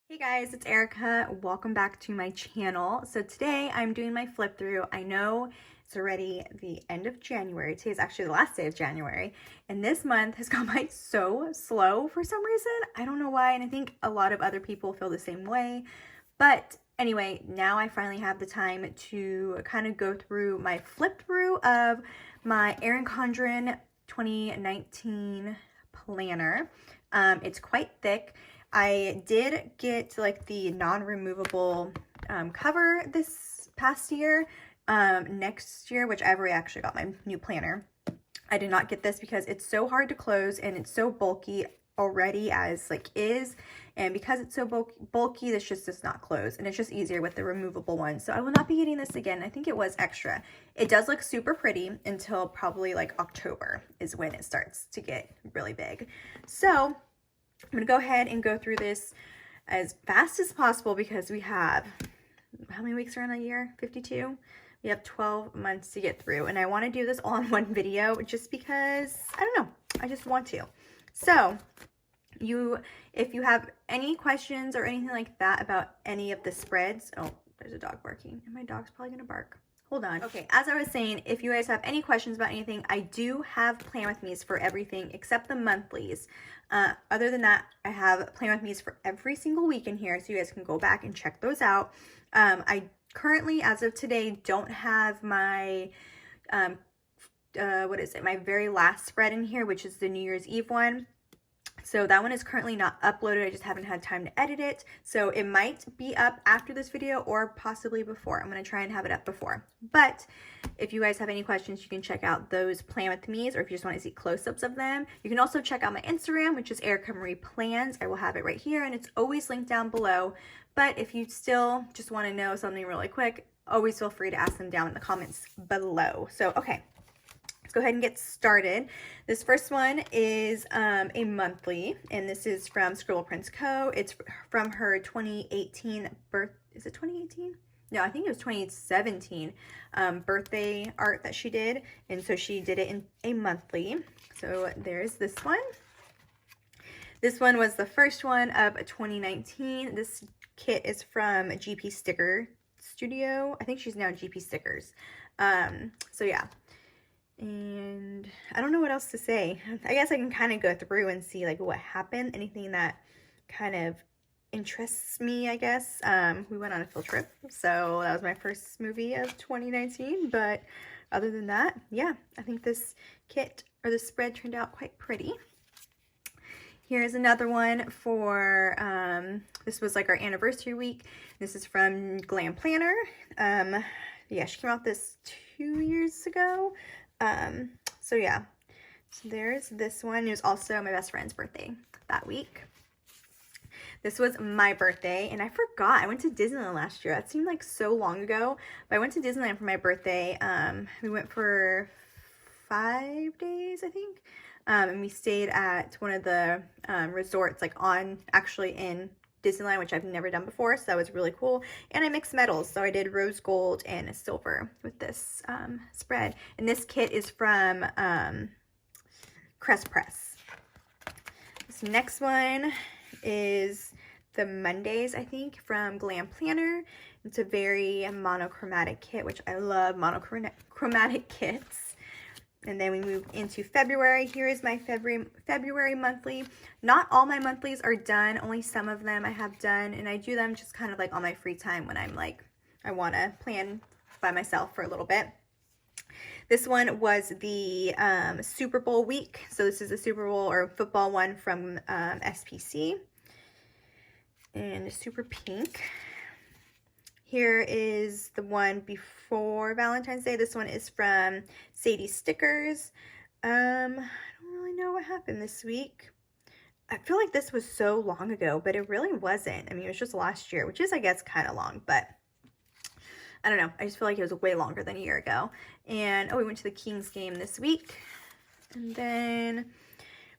Hey guys, it's Erica. Welcome back to my channel. So today I'm doing my flip through. I know it's already the end of January. Today is actually the last day of January, and this month has gone by so slow for some reason. I don't know why, and I think a lot of other people feel the same way. But anyway, now I finally have the time to kind of go through my flip through of my Erin Condren 2019 planner. It's quite thick. I did get like the non-removable cover this past year. Next year, which I've already actually got my new planner, I did not get this because it's so hard to close and it's so bulky already as like is, and because it's so bulky, this just does not close, and it's just easier with the removable one. So I will not be getting this again. I think it was extra. It does look super pretty until probably like October is when it starts to get really big. So I'm going to go ahead and go through this as fast as possible because we have, how many weeks are in a year? 52? We have 12 months to get through, and I want to do this all in one video just because, I don't know, I just want to. So, if you have any questions or anything like that about any of the spreads, oh, there's a dog barking, and my dog's probably going to bark. Hold on. Okay, as I was saying, if you guys have any questions about anything, I do have Plan With Me's for everything except the monthlies. Other than that, I have Plan With Me's for every single week in here, so you guys can go back and check those out. I currently, as of today, don't have my, what is it, my very last spread in here, which is the New Year's Eve one. So that one is currently not uploaded. I just haven't had time to edit it. So it might be up after this video or possibly before. I'm going to try and have it up before. But if you guys have any questions, you can check out those Plan With Me's, or if you just want to see close-ups of them. You can also check out my Instagram, which is Erica Marie Plans. I will have it right here, and it's always linked down below. But if you still just want to know something really quick, always feel free to ask them down in the comments below. So, okay. Let's go ahead and get started. This first one is a monthly, and this is from Scribble Prints Co. It's from her 2018 birth. Is it 2018? No, I think it was 2017 birthday art that she did, and so she did it in a monthly. So there's this one. This one was the first one of 2019. This kit is from GP Sticker Studio. I think she's now GP Stickers. So yeah. And I don't know what else to say. I guess I can kind of go through and see like what happened, anything that kind of interests me, I guess. We went on a field trip, so that was my first movie of 2019, but other than that, yeah, I think this kit or this spread turned out quite pretty. Here's another one for, this was like our anniversary week. This is from Glam Planner. Yeah, she came out this 2 years ago. So yeah, so there's this one. It was also my best friend's birthday that week. This was my birthday, and I forgot, I went to Disneyland last year. That seemed like so long ago, but I went to Disneyland for my birthday. We went for 5 days, I think, and we stayed at one of the resorts, like actually in Disneyland, which I've never done before, so that was really cool. And I mixed metals, so I did rose gold and silver with this spread. And this kit is from Crest Press. This next one is the Mondays, I think, from Glam Planner. It's a very monochromatic kit, which I love monochromatic kits. And then we move into February. Here is my February monthly. Not all my monthlies are done. Only some of them I have done. And I do them just kind of like on my free time when I'm like, I want to plan by myself for a little bit. This one was the Super Bowl week. So this is the Super Bowl or football one from SPC. And super pink. Here is the one before Valentine's Day. This one is from Sadie Stickers. I don't really know what happened this week. I feel like this was so long ago, but it really wasn't. I mean, it was just last year, which is, I guess, kind of long, but I don't know. I just feel like it was way longer than a year ago. And, oh, we went to the Kings game this week. And then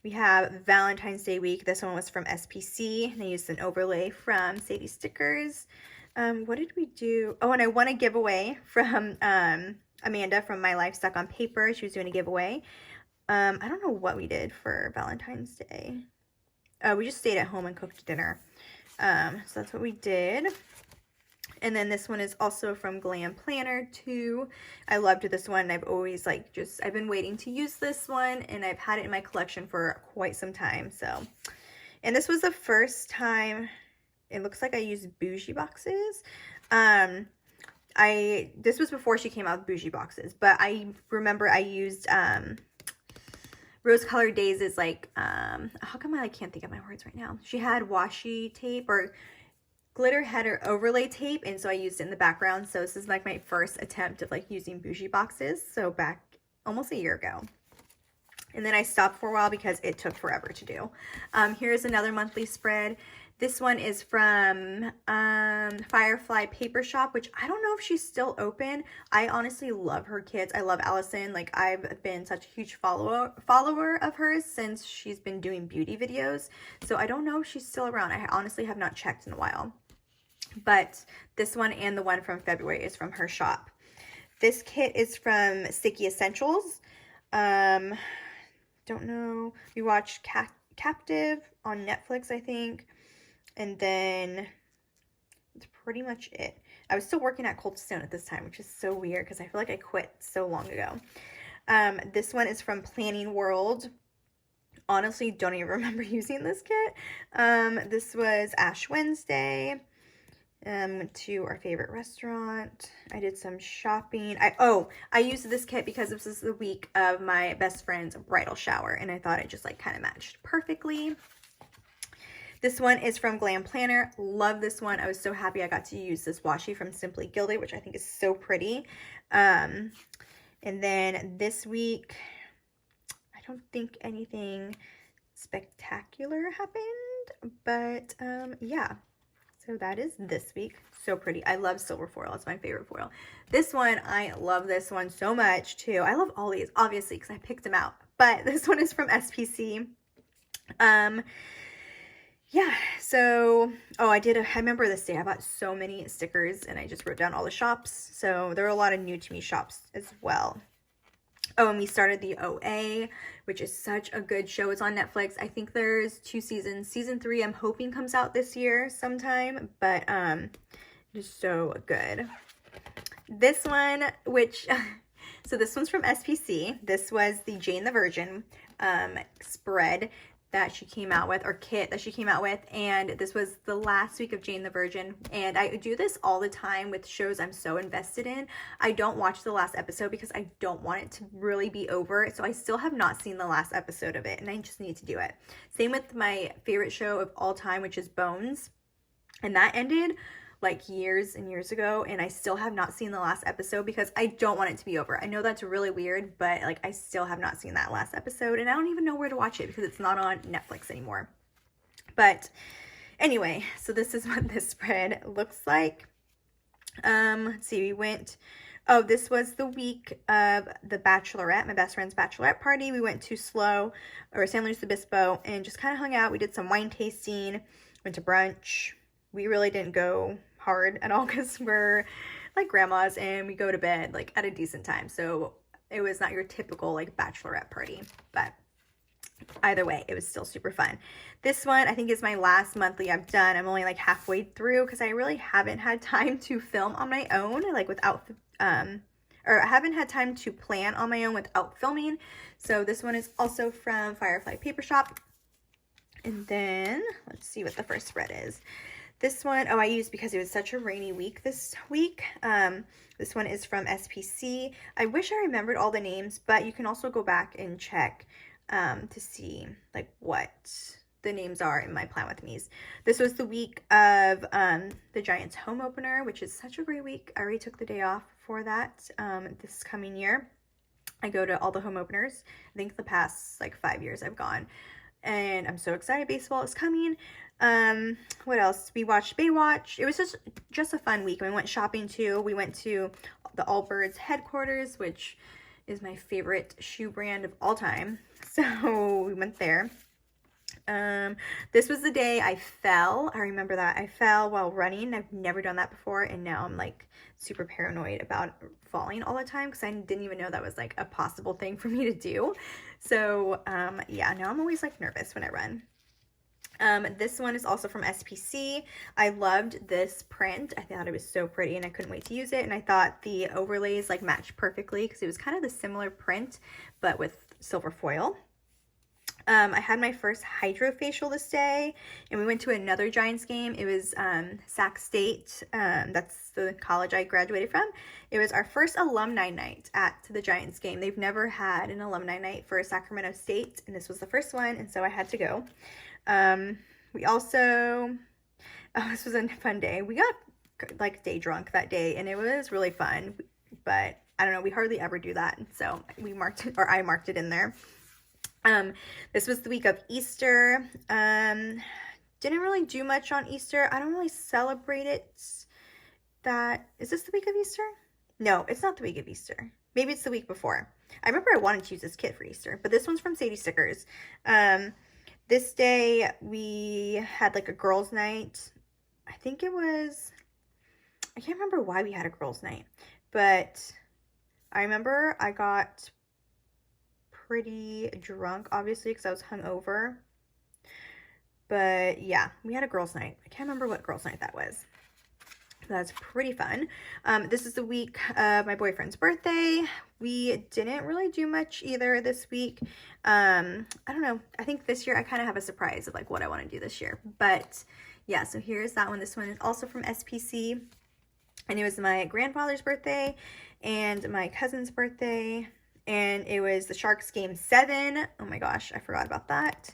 we have Valentine's Day week. This one was from SPC. And I used an overlay from Sadie Stickers. What did we do? Oh, and I won a giveaway from Amanda from My Life Stuck on Paper. She was doing a giveaway. I don't know what we did for Valentine's Day. We just stayed at home and cooked dinner. So that's what we did. And then this one is also from Glam Planner too. I loved this one. I've always like I've been waiting to use this one, and I've had it in my collection for quite some time. So, and this was the first time it looks like I used bougie boxes. This was before she came out with bougie boxes, but I remember I used Rose Colored Days is like how come I can't think of my words right now? She had washi tape or glitter header overlay tape, and so I used it in the background. So this is like my first attempt of like using bougie boxes, so back almost a year ago. And then I stopped for a while because it took forever to do. Here's another monthly spread. This one is from Firefly Paper Shop, which I don't know if she's still open. I honestly love her kits. I love Allison. Like, I've been such a huge follower of hers since she's been doing beauty videos. So I don't know if she's still around. I honestly have not checked in a while. But this one and the one from February is from her shop. This kit is from Sticky Essentials. Don't know. We watched Captive on Netflix, I think. And then that's pretty much it. I was still working at Cold Stone at this time, which is so weird because I feel like I quit so long ago. This one is from Planning World. Honestly, don't even remember using this kit. This was Ash Wednesday. Went to our favorite restaurant. I did some shopping. I used this kit because this is the week of my best friend's bridal shower, and I thought it just like kind of matched perfectly. This one is from Glam Planner. Love this one. I was so happy I got to use this washi from Simply Gilded, which I think is so pretty. And then this week, I don't think anything spectacular happened, but yeah. So that is this week. So pretty. I love silver foil. It's my favorite foil. This one, I love this one so much too. I love all these, obviously, because I picked them out. But this one is from SPC. Yeah, so, I remember this day. I bought so many stickers, and I just wrote down all the shops. So there are a lot of new to me shops as well. Oh, and we started the OA, which is such a good show. It's on Netflix. I think there's 2 seasons. Season 3, I'm hoping comes out this year sometime, but just so good. This one, so this one's from SPC. This was the Jane the Virgin spread that she came out with, or kit that she came out with, and this was the last week of Jane the Virgin. And I do this all the time with shows I'm so invested in. I don't watch the last episode because I don't want it to really be over, so I still have not seen the last episode of it, and I just need to do it. Same with my favorite show of all time, which is Bones, and that ended like years and years ago, and I still have not seen the last episode because I don't want it to be over. I know that's really weird, but like I still have not seen that last episode, and I don't even know where to watch it because it's not on Netflix anymore. But anyway, so this is what this spread looks like. Let's see, this was the week of the bachelorette, my best friend's bachelorette party. We went to San Luis Obispo and just kind of hung out. We did some wine tasting, went to brunch. We really didn't go hard at all because we're like grandmas and we go to bed like at a decent time. So it was not your typical like bachelorette party, but either way, it was still super fun. This one I think is my last monthly I've done. I'm only like halfway through because I really haven't had time to film on my own, like without, or I haven't had time to plan on my own without filming. So this one is also from Firefly Paper Shop. And then let's see what the first spread is. This one, I used because it was such a rainy week this week. This one is from SPC. I wish I remembered all the names, but you can also go back and check to see like what the names are in my Plan With Me's. This was the week of the Giants home opener, which is such a great week. I already took the day off for that this coming year. I go to all the home openers. I think the past like 5 years I've gone. And I'm so excited baseball is coming. What else? We watched Baywatch. It was just a fun week. We went shopping too. We went to the Allbirds headquarters, which is my favorite shoe brand of all time. So we went there. This was the day I fell. I remember that. I fell while running. I've never done that before, and now I'm like super paranoid about falling all the time because I didn't even know that was like a possible thing for me to do. So yeah, now I'm always like nervous when I run. This one is also from SPC. I loved this print. I thought it was so pretty and I couldn't wait to use it. And I thought the overlays like matched perfectly because it was kind of the similar print, but with silver foil. I had my first hydrofacial this day, and we went to another Giants game. It was Sac State. That's the college I graduated from. It was our first alumni night at the Giants game. They've never had an alumni night for Sacramento State, and this was the first one, and so I had to go. We also, oh, this was a fun day. We got like day drunk that day, and it was really fun, but I don't know, we hardly ever do that, so we marked it, or I marked it in there. This was the week of Easter. Didn't really do much on Easter. I don't really celebrate it. Is this the week of Easter? No, it's not the week of Easter. Maybe it's the week before. I remember I wanted to use this kit for Easter, but this one's from Sadie Stickers. This day we had like a girls' night. I think it was, I can't remember why we had a girls' night, but I remember I got pretty drunk, obviously, because I was hungover. But yeah, we had a girls' night. I can't remember what girls' night that was. That's pretty fun. This is the week of my boyfriend's birthday. We didn't really do much either this week. I don't know. I think this year I kind of have a surprise of like what I want to do this year. But yeah, so here's that one. This one is also from SPC. And it was my grandfather's birthday and my cousin's birthday. And it was the Sharks game 7. Oh my gosh, I forgot about that.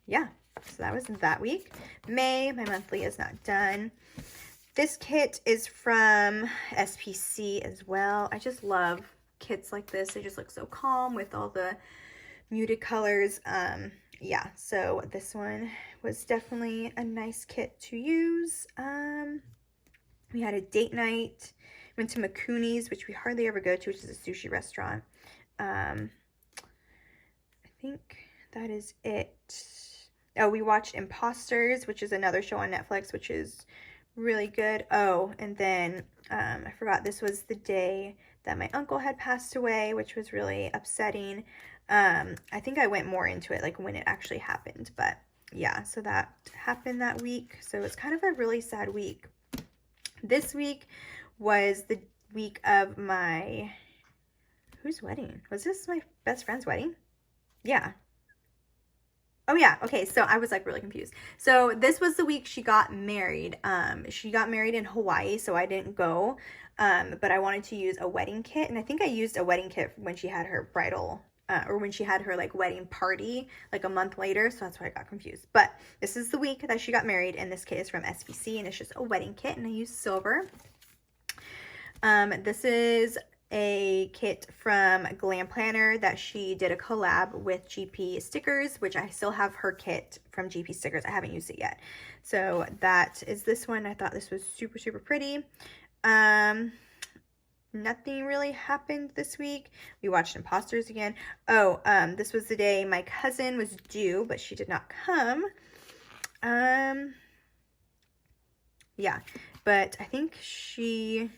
Yeah, so that was that week. May, my monthly is not done. This kit is from SPC as well. I just love kits like this. They just look so calm with all the muted colors. Yeah, so this one was definitely a nice kit to use. We had a date night. Went to Makuni's, which we hardly ever go to, which is a sushi restaurant. I think that is it. Oh, we watched Imposters, which is another show on Netflix, which is really good. Oh, and then I forgot this was the day that my uncle had passed away, which was really upsetting. I think I went more into it, like when it actually happened. But yeah, so that happened that week. So it's kind of a really sad week. This week was the week of my, whose wedding? Was this my best friend's wedding? Yeah. Oh yeah, okay, so I was like really confused. So this was the week she got married. She got married in Hawaii, so I didn't go. But I wanted to use a wedding kit, and I think I used a wedding kit when she had her bridal, or when she had her like wedding party like a month later, so that's why I got confused. But this is the week that she got married, and this kit is from SPC, and it's just a wedding kit, and I used silver. This is a kit from Glam Planner that she did a collab with GP Stickers, which I still have her kit from GP Stickers. I haven't used it yet. So that is this one. I thought this was super, super pretty. Nothing really happened this week. We watched Imposters again. Oh, this was the day my cousin was due, but she did not come. Yeah, but I think she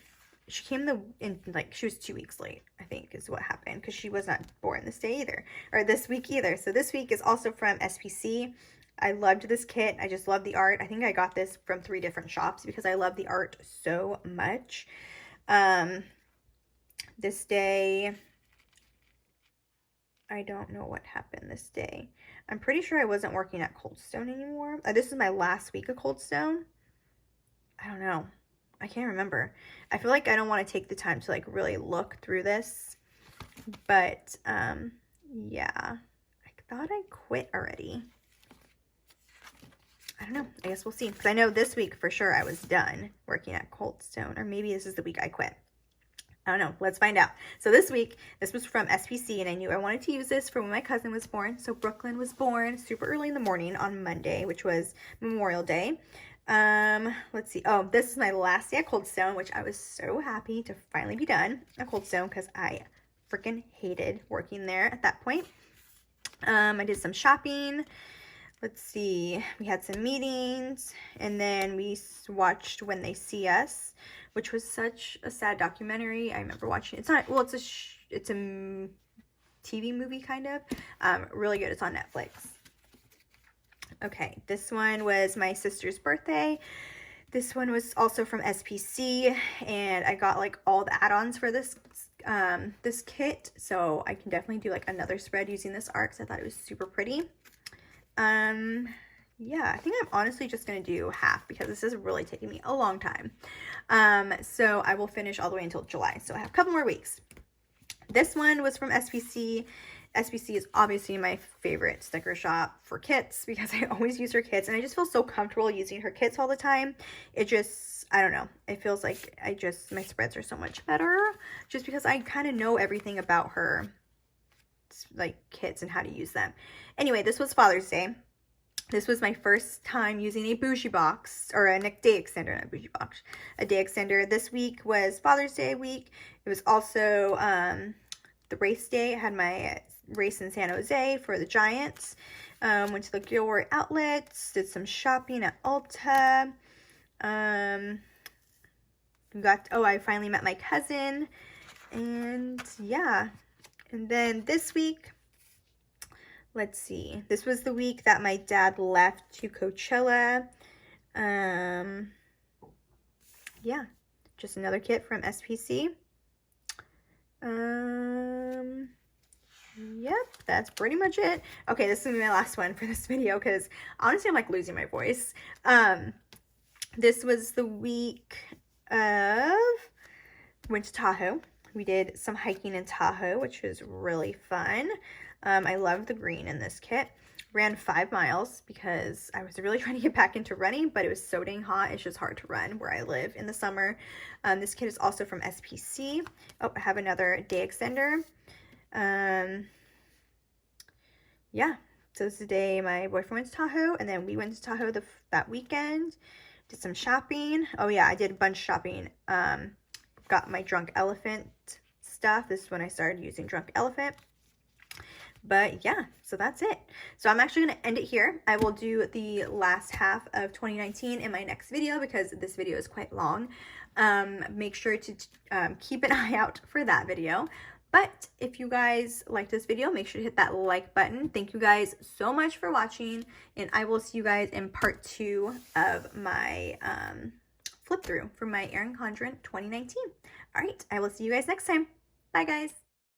came like she was 2 weeks late, I think is what happened, because she was not born this day either, or this week either. So this week is also from SPC. I loved this kit. I just love the art. I think I got this from 3 different shops because I love the art so much. This day, I don't know what happened this day. I'm pretty sure I wasn't working at Cold Stone anymore. This is my last week of Cold Stone. I don't know. I can't remember. I feel like I don't want to take the time to like really look through this. But yeah, I thought I quit already. I don't know. I guess we'll see. Because I know this week for sure I was done working at Cold Stone. Or maybe this is the week I quit. I don't know. Let's find out. So this week, this was from SPC, and I knew I wanted to use this for when my cousin was born. So Brooklyn was born super early in the morning on Monday, which was Memorial Day. Let's see. Oh, this is my last day at Cold Stone, which I was so happy to finally be done at Cold Stone because I freaking hated working there at that point. I did some shopping. Let's see. We had some meetings, and then we watched When They See Us, which was such a sad documentary. I remember watching it. It's not, well, it's a TV movie kind of. Really good. It's on Netflix. Okay, this one was my sister's birthday. This one was also from SPC, and I got like all the add-ons for this this kit, so I can definitely do like another spread using this art because I thought it was super pretty. Yeah, I think I'm honestly just gonna do half because this is really taking me a long time. So I will finish all the way until July, so I have a couple more weeks. This one was from SPC. SPC is obviously my favorite sticker shop for kits because I always use her kits and I just feel so comfortable using her kits all the time. It just, I don't know, it feels like my spreads are so much better just because I kind of know everything about her like kits and how to use them. Anyway, this was Father's Day. This was my first time using a bougie box, or a day extender, not a bougie box, a day extender. This week was Father's Day week. It was also the race day. I had my race in San Jose for the Giants. Went to the Gilroy outlets, did some shopping at Ulta. I finally met my cousin. And yeah. And then this week, let's see. This was the week that my dad left to Coachella. Yeah, just another kit from SPC. Yep, that's pretty much it. Okay, this is gonna be my last one for this video because honestly I'm like losing my voice. This was the week of went to Tahoe. We did some hiking in Tahoe, which was really fun. I love the green in this kit. Ran 5 miles because I was really trying to get back into running, but it was so dang hot. It's just hard to run where I live in the summer. This kit is also from SPC. Oh, I have another day extender. Yeah, so this is the day my boyfriend went to Tahoe, and then we went to Tahoe that weekend. Did some shopping. Oh yeah, I did a bunch of shopping. Got my Drunk Elephant stuff. This is when I started using Drunk Elephant. But yeah, so that's it. So I'm actually going to end it here. I will do the last half of 2019 in my next video because this video is quite long. Make sure to keep an eye out for that video. But if you guys liked this video, make sure to hit that like button. Thank you guys so much for watching, and I will see you guys in part 2 of my flip through for my Erin Condren 2019. All right, I will see you guys next time. Bye, guys.